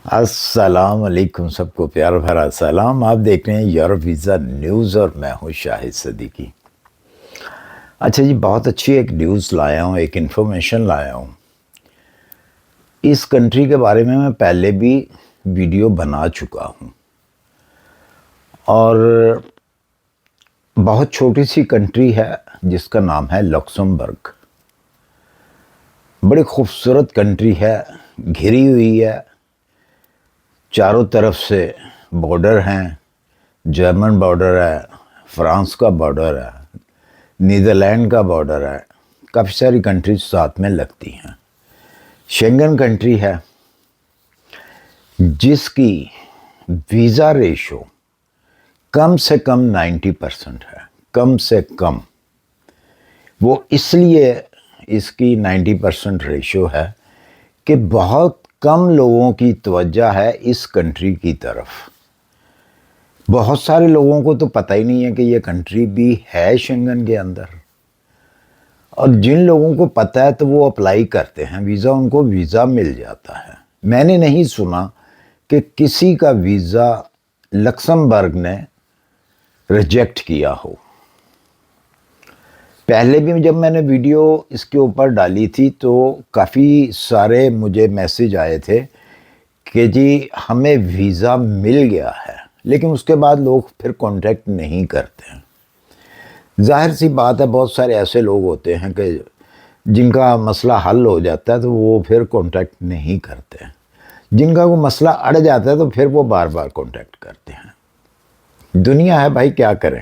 السلام علیکم، سب کو پیار بھرا سلام۔ آپ دیکھ رہے ہیں یورپ ویزا نیوز اور میں ہوں شاہد صدیقی۔ اچھا جی، بہت اچھی ایک نیوز لایا ہوں، ایک انفارمیشن لایا ہوں۔ اس کنٹری کے بارے میں پہلے بھی ویڈیو بنا چکا ہوں، اور بہت چھوٹی سی کنٹری ہے جس کا نام ہے لکسمبرگ۔ بڑی خوبصورت کنٹری ہے، گھری ہوئی ہے، چاروں طرف سے بارڈر ہیں، جرمن بارڈر ہے، فرانس کا بارڈر ہے، نیدرلینڈ کا بارڈر ہے، کافی ساری کنٹریز ساتھ میں لگتی ہیں۔ شینگن کنٹری ہے جس کی ویزا ریشو کم سے کم 90% ہے، کم سے کم۔ وہ اس لیے اس کی 90% ریشو ہے کہ بہت کم لوگوں کی توجہ ہے اس کنٹری کی طرف۔ بہت سارے لوگوں کو تو پتہ ہی نہیں ہے کہ یہ کنٹری بھی ہے شنگن کے اندر، اور جن لوگوں کو پتہ ہے تو وہ اپلائی کرتے ہیں ویزا، ان کو ویزا مل جاتا ہے۔ میں نے نہیں سنا کہ کسی کا ویزا لکسمبرگ نے ریجیکٹ کیا ہو۔ پہلے بھی جب میں نے ویڈیو اس کے اوپر ڈالی تھی تو کافی سارے مجھے میسج آئے تھے کہ جی ہمیں ویزا مل گیا ہے، لیکن اس کے بعد لوگ پھر کانٹیکٹ نہیں کرتے ہیں۔ ظاہر سی بات ہے، بہت سارے ایسے لوگ ہوتے ہیں کہ جن کا مسئلہ حل ہو جاتا ہے تو وہ پھر کانٹیکٹ نہیں کرتے ہیں، جن کا کوئی مسئلہ اڑ جاتا ہے تو پھر وہ بار بار کانٹیکٹ کرتے ہیں۔ دنیا ہے بھائی، کیا کریں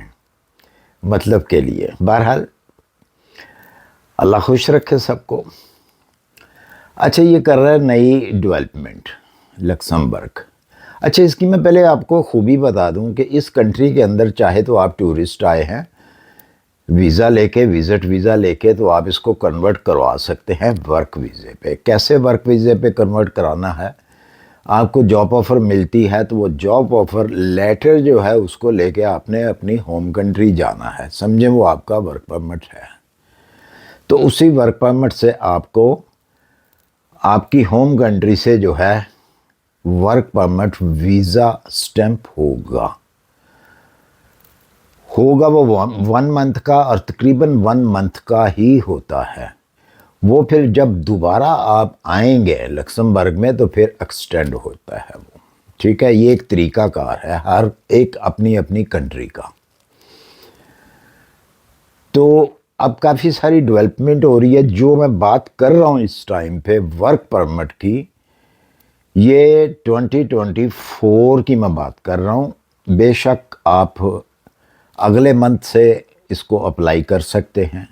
مطلب کے لیے۔ بہرحال اللہ خوش رکھے سب کو۔ اچھا، یہ کر رہا ہے نئی ڈیولپمنٹ لکسمبرگ۔ اچھا، اس کی میں پہلے آپ کو خوبی بتا دوں کہ اس کنٹری کے اندر چاہے تو آپ ٹورسٹ آئے ہیں ویزا لے کے، وزٹ ویزا لے کے، تو آپ اس کو کنورٹ کروا سکتے ہیں ورک ویزے پہ۔ کیسے ورک ویزے پہ کنورٹ کرانا ہے؟ آپ کو جاب آفر ملتی ہے تو وہ جاب آفر لیٹر جو ہے اس کو لے کے آپ نے اپنی ہوم کنٹری جانا ہے، سمجھیں وہ آپ کا ورک پرمٹ ہے۔ تو اسی ورک پرمٹ سے آپ کو آپ کی ہوم کنٹری سے جو ہے ورک پرمٹ ویزا سٹیمپ ہوگا وہ 1 منتھ کا، اور تقریباً 1 منتھ کا ہی ہوتا ہے۔ وہ پھر جب دوبارہ آپ آئیں گے لکسمبرگ میں تو پھر ایکسٹینڈ ہوتا ہے وہ، ٹھیک ہے۔ یہ ایک طریقہ کار ہے ہر ایک اپنی اپنی کنٹری کا۔ تو اب کافی ساری ڈیولپمنٹ ہو رہی ہے۔ جو میں بات کر رہا ہوں اس ٹائم پہ ورک پرمٹ کی، یہ 2024 کی میں بات کر رہا ہوں۔ بے شک آپ اگلے منتھ سے اس کو اپلائی کر سکتے ہیں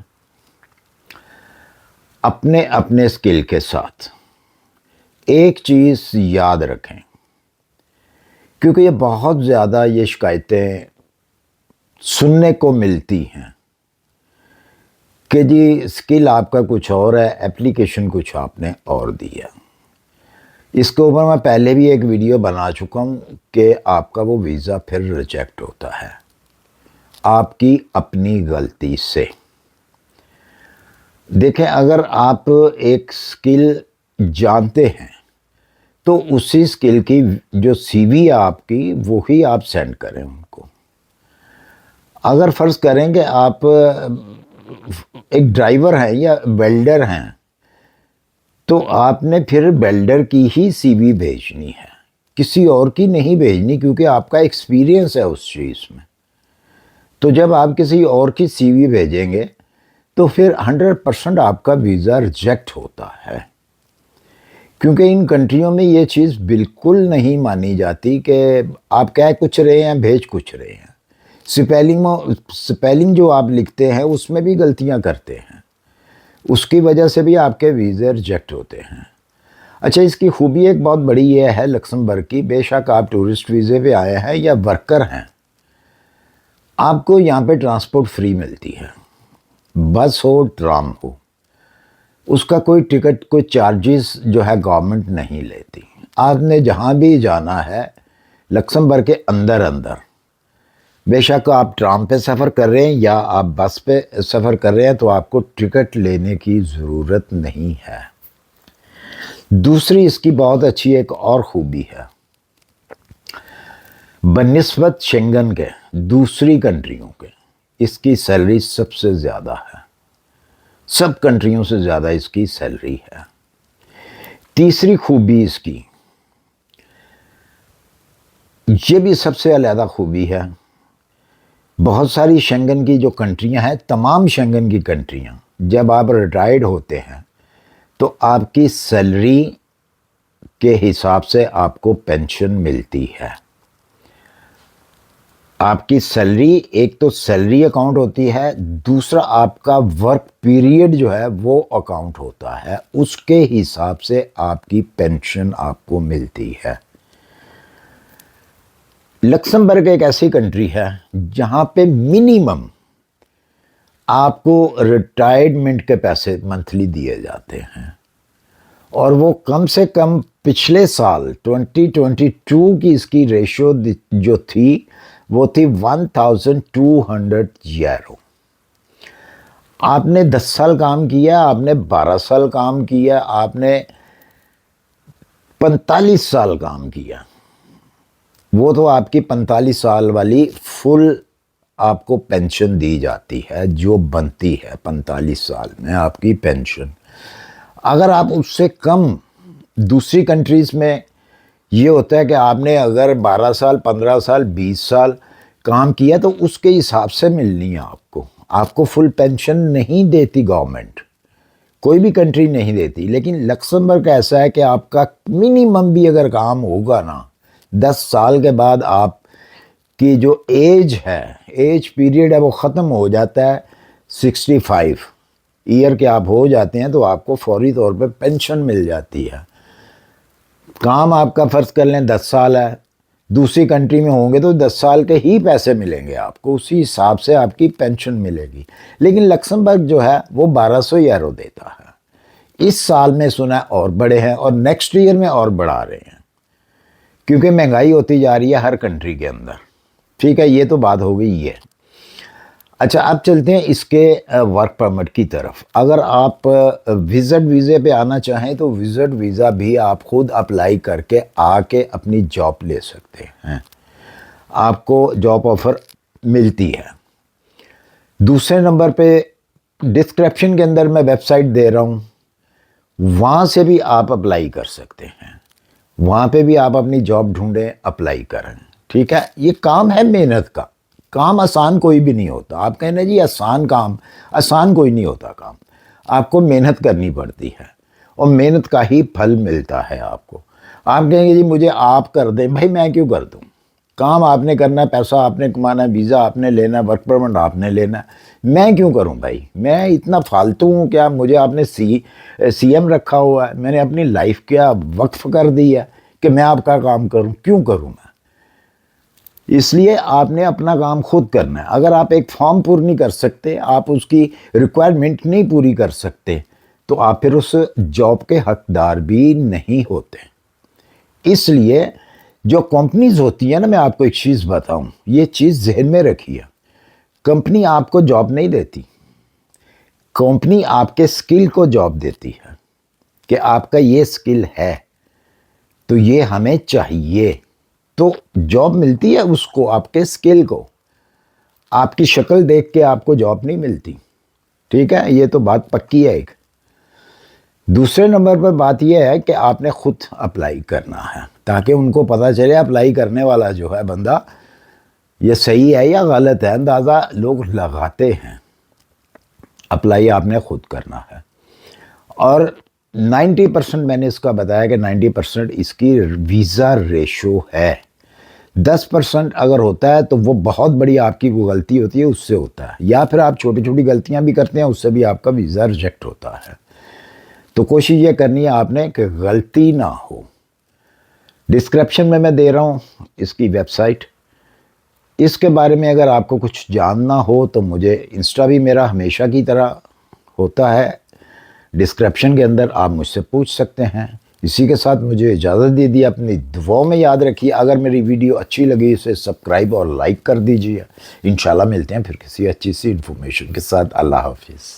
اپنے اپنے اسکل کے ساتھ۔ ایک چیز یاد رکھیں، کیونکہ یہ بہت زیادہ یہ شکایتیں سننے کو ملتی ہیں کہ جی اسکل آپ کا کچھ اور ہے، اپلیکیشن کچھ آپ نے اور دی ہے۔ اس کے اوپر میں پہلے بھی ایک ویڈیو بنا چکا ہوں کہ آپ کا وہ ویزا پھر ریجیکٹ ہوتا ہے آپ کی اپنی غلطی سے۔ دیکھیں، اگر آپ ایک اسکل جانتے ہیں تو اسی اسکل کی جو سی وی ہے آپ کی، وہی آپ سینڈ کریں ان کو۔ اگر فرض کریں کہ آپ ایک ڈرائیور ہیں یا ویلڈر ہیں تو آپ نے پھر ویلڈر کی ہی سی وی بھیجنی ہے، کسی اور کی نہیں بھیجنی، کیونکہ آپ کا ایکسپیرینس ہے اس چیز میں۔ تو جب آپ کسی اور کی سی وی بھیجیں گے تو پھر 100% آپ کا ویزا ریجیکٹ ہوتا ہے، کیونکہ ان کنٹریوں میں یہ چیز بالکل نہیں مانی جاتی کہ آپ کہہ کچھ رہے ہیں بھیج کچھ رہے ہیں۔ سپیلنگ جو آپ لکھتے ہیں اس میں بھی غلطیاں کرتے ہیں، اس کی وجہ سے بھی آپ کے ویزے ریجیکٹ ہوتے ہیں۔ اچھا، اس کی خوبی ایک بہت بڑی یہ ہے لکسمبرگ کی، بے شک آپ ٹورسٹ ویزے پہ آئے ہیں یا ورکر ہیں، آپ کو یہاں پہ ٹرانسپورٹ فری ملتی ہے، بس ہو ٹرام ہو، اس کا کوئی ٹکٹ کوئی چارجز جو ہے گورنمنٹ نہیں لیتی۔ آپ نے جہاں بھی جانا ہے لکسمبرگ کے اندر، بے شک آپ ٹرام پہ سفر کر رہے ہیں یا آپ بس پہ سفر کر رہے ہیں تو آپ کو ٹکٹ لینے کی ضرورت نہیں ہے۔ دوسری اس کی بہت اچھی ایک اور خوبی ہے، بنسبت شنگن کے دوسری کنٹریوں کے اس کی سیلری سب سے زیادہ ہے، سب کنٹریوں سے زیادہ اس کی سیلری ہے۔ تیسری خوبی اس کی، یہ بھی سب سے علیحدہ خوبی ہے، بہت ساری شنگن کی جو کنٹریاں ہیں، تمام شنگن کی کنٹریاں جب آپ ریٹائرڈ ہوتے ہیں تو آپ کی سیلری کے حساب سے آپ کو پینشن ملتی ہے۔ آپ کی سیلری، ایک تو سیلری اکاؤنٹ ہوتی ہے، دوسرا آپ کا ورک پیریڈ جو ہے وہ اکاؤنٹ ہوتا ہے، اس کے حساب سے آپ کی پینشن آپ کو ملتی ہے۔ لکسمبرگ ایک ایسی کنٹری ہے جہاں پہ منیمم آپ کو ریٹائرمنٹ کے پیسے منتھلی دیے جاتے ہیں، اور وہ کم سے کم پچھلے سال 2022 کی اس کی ریشو جو تھی وہ تھی 1200 یورو۔ آپ نے 10 سال کام کیا، آپ نے 12 سال کام کیا، آپ نے 45 سال کام کیا، وہ تو آپ کی 45 سال والی فل آپ کو پینشن دی جاتی ہے جو بنتی ہے 45 سال میں آپ کی پینشن۔ اگر آپ اس سے کم، دوسری کنٹریز میں یہ ہوتا ہے کہ آپ نے اگر 12 سال 15 سال 20 سال کام کیا تو اس کے حساب سے ملنی ہے آپ کو فل پینشن نہیں دیتی گورنمنٹ، کوئی بھی کنٹری نہیں دیتی، لیکن لکسمبرگ کا ایسا ہے کہ آپ کا منیمم بھی اگر کام ہوگا نا، 10 سال کے بعد آپ کی جو ایج ہے، ایج پیریڈ ہے، وہ ختم ہو جاتا ہے 65 ایئر کے آپ ہو جاتے ہیں تو آپ کو فوری طور پہ پینشن مل جاتی ہے۔ کام آپ کا فرض کر لیں 10 سال ہے، دوسری کنٹری میں ہوں گے تو 10 سال کے ہی پیسے ملیں گے آپ کو، اسی حساب سے آپ کی پینشن ملے گی۔ لیکن لکسمبرگ جو ہے وہ 1200 یورو دیتا ہے، اس سال میں سنا ہے اور بڑے ہیں، اور نیکسٹ ایئر میں اور بڑھا رہے ہیں، کیونکہ مہنگائی ہوتی جا رہی ہے ہر کنٹری کے اندر۔ ٹھیک ہے، یہ تو بات ہو گئی یہ۔ اچھا، اب چلتے ہیں اس کے ورک پرمٹ کی طرف۔ اگر آپ وزٹ ویزے پہ آنا چاہیں تو وزٹ ویزا بھی آپ خود اپلائی کر کے آ کے اپنی جاب لے سکتے ہیں، آپ کو جاب آفر ملتی ہے۔ دوسرے نمبر پہ ڈسکرپشن کے اندر میں ویب سائٹ دے رہا ہوں، وہاں سے بھی آپ اپلائی کر سکتے ہیں، وہاں پہ بھی آپ اپنی جاب ڈھونڈیں، اپلائی کریں۔ ٹھیک ہے، یہ کام ہے محنت کا، کام آسان کوئی بھی نہیں ہوتا۔ آپ کہیں نا جی آسان کام، آسان کوئی نہیں ہوتا کام، آپ کو محنت کرنی پڑتی ہے، اور محنت کا ہی پھل ملتا ہے آپ کو۔ آپ کہیں گے جی مجھے آپ کر دیں، بھائی میں کیوں کر دوں؟ کام آپ نے کرنا ہے، پیسہ آپ نے کمانا ہے، ویزا آپ نے لینا ہے، ورک پرمٹ آپ نے لینا ہے، میں کیوں کروں بھائی؟ میں اتنا فالتو ہوں کیا؟ مجھے آپ نے سی ایم رکھا ہوا ہے، میں نے اپنی لائف کیا وقف کر دی ہے کہ میں آپ کا کام کروں؟ کیوں کروں میں؟ اس لیے آپ نے اپنا کام خود کرنا ہے۔ اگر آپ ایک فارم پوری نہیں کر سکتے، آپ اس کی ریکوائرمنٹ نہیں پوری کر سکتے، تو آپ پھر اس جاب کے حقدار بھی نہیں ہوتے۔ اس لیے جو کمپنیز ہوتی ہیں نا، میں آپ کو ایک چیز بتاؤں، یہ چیز ذہن میں رکھیے، کمپنی آپ کو جاب نہیں دیتی، کمپنی آپ کے سکل کو جاب دیتی ہے کہ آپ کا یہ سکل ہے تو یہ ہمیں چاہیے، تو جاب ملتی ہے اس کو، آپ کے سکل کو۔ آپ کی شکل دیکھ کے آپ کو جاب نہیں ملتی۔ ٹھیک ہے، یہ تو بات پکی ہے ایک۔ دوسرے نمبر پر بات یہ ہے کہ آپ نے خود اپلائی کرنا ہے، تاکہ ان کو پتہ چلے اپلائی کرنے والا جو ہے بندہ یہ صحیح ہے یا غلط ہے، اندازہ لوگ لگاتے ہیں۔ اپلائی آپ نے خود کرنا ہے، اور 90% میں نے اس کا بتایا کہ 90% اس کی ویزا ریشو ہے۔ 10% اگر ہوتا ہے تو وہ بہت بڑی آپ کی کوئی غلطی ہوتی ہے، اس سے ہوتا ہے، یا پھر آپ چھوٹی چھوٹی غلطیاں بھی کرتے ہیں، اس سے بھی آپ کا ویزا ریجیکٹ ہوتا ہے۔ تو کوشش یہ کرنی ہے آپ نے کہ غلطی نہ ہو۔ ڈسکرپشن میں دے رہا ہوں اس کی ویب سائٹ، اس کے بارے میں اگر آپ کو کچھ جاننا ہو تو مجھے انسٹا بھی میرا ہمیشہ کی طرح ہوتا ہے، ڈسکرپشن کے اندر آپ مجھ سے پوچھ سکتے ہیں۔ اسی کے ساتھ مجھے اجازت دے دی، اپنی دعاؤں میں یاد رکھیے۔ اگر میری ویڈیو اچھی لگی اسے سبسکرائب اور لائک کر دیجیے۔ انشاءاللہ ملتے ہیں پھر کسی اچھی سی انفارمیشن کے ساتھ۔ اللہ حافظ۔